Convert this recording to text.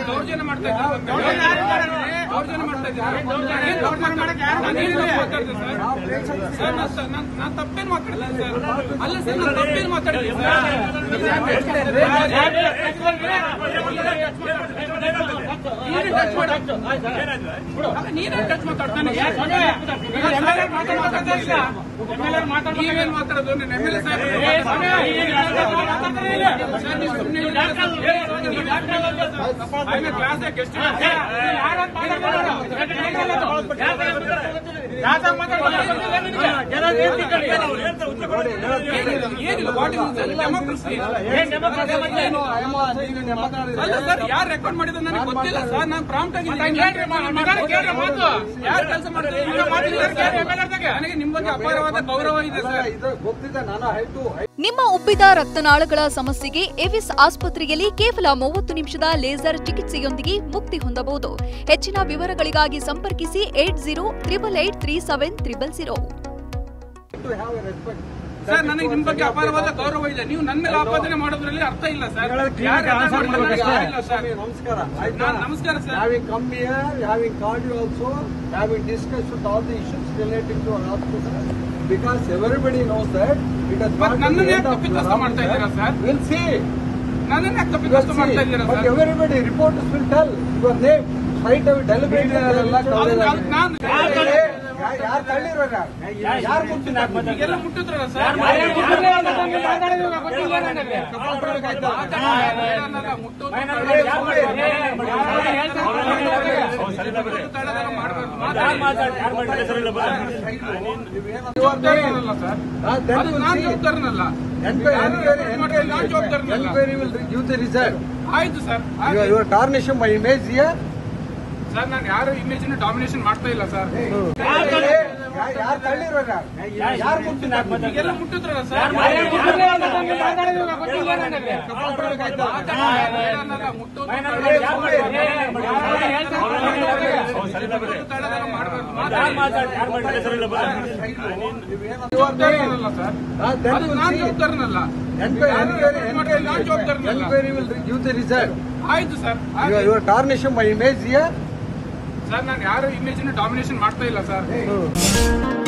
ದೌರ್ಜನ್ಯ ಮಾಡ್ತಾ ನಾನು ತಪ್ಪೇನು ಮಾತಾಡಿಲ್ಲ ಸರ್. ಅಲ್ಲ ಸರ್, ನಾನು ತಪ್ಪೇನು ಮಾತಾಡಿಲ್ಲ ನೀನೇ ಟಚ್ ಮಾತಾಡ್ತಾನೆ. ನೀವೇನ್ ಮಾತಾಡೋದು? MLA ಯಾರು ರೆಕಾರ್ಡ್ ಮಾಡಿದ ನನಗೆ ಗೊತ್ತಿಲ್ಲ ಸರ್. ನಾನು ಪ್ರಾಂಪ್ಟ್ ಆಗಿ ಯಾರು ಕೆಲಸ ಮಾಡ್ತಾರೆ ನನಗೆ ನಿಮ್ಮ ಬಗ್ಗೆ ಅಪಾರವಾದ ಗೌರವ ಇದೆ ಸರ್. ನಿಮ್ಮ ಉಬ್ಬಿದ ರಕ್ತನಾಳಗಳ ಸಮಸ್ಯೆಗೆ ಎವಿಸ್ ಆಸ್ಪತ್ರೆಯಲ್ಲಿ ಕೇವಲ 30 ನಿಮಿಷದ ಲೇಸರ್ ಚಿಕಿತ್ಸೆಯೊಂದಿಗೆ ಮುಕ್ತಿ ಹೊಂದಬಹುದು. ಹೆಚ್ಚಿನ ವಿವರಗಳಿಗಾಗಿ ಸಂಪರ್ಕಿಸಿ 8088837300. ಸರ್, ನನಗೆ ನಿಮ್ಮ ಬಗ್ಗೆ ಅಪಾರವಾದ ಗೌರವ ಇದೆ. ನೀವು ನನ್ನ ಮೇಲೆ ಆಪಾದನೆ ಮಾಡೋದ್ರಲ್ಲಿ ಅರ್ಥ ಇಲ್ಲ ಸರ್. ನಮಸ್ಕಾರ sir. Because everybody knows that it has not been the end of we'll see. But everybody, reporters will tell your name. Straight away, deliberately. ಯಾರು ತಳ್ಳಿರೋರ? ಯಾರು ಮುಟ್ಟಿದ್ರಲ್ಲ ಸರ್? ಆಯ್ತು sir. You are tarnishing my image here. Sir, ನಾನು ಯಾರು image domination ಮಾಡ್ತಾ ಇಲ್ಲ sir. ಯಾರು ತಳ್ಳಿರೋರ? ಯಾರು ಮುಟ್ಟಿದ್ರಲ್ಲ sir? ನಾನು ಜವಾಬ್ದಾರನಲ್ಲ. Enquiry will give the result. ಆಯ್ತು sir. You are tarnishing my image here. Sir, ನಾನು ಯಾರು ಇಮೇಜ್ ಡಾಮಿನೇಷನ್ ಮಾಡ್ತಾ ಇಲ್ಲ ಸರ್.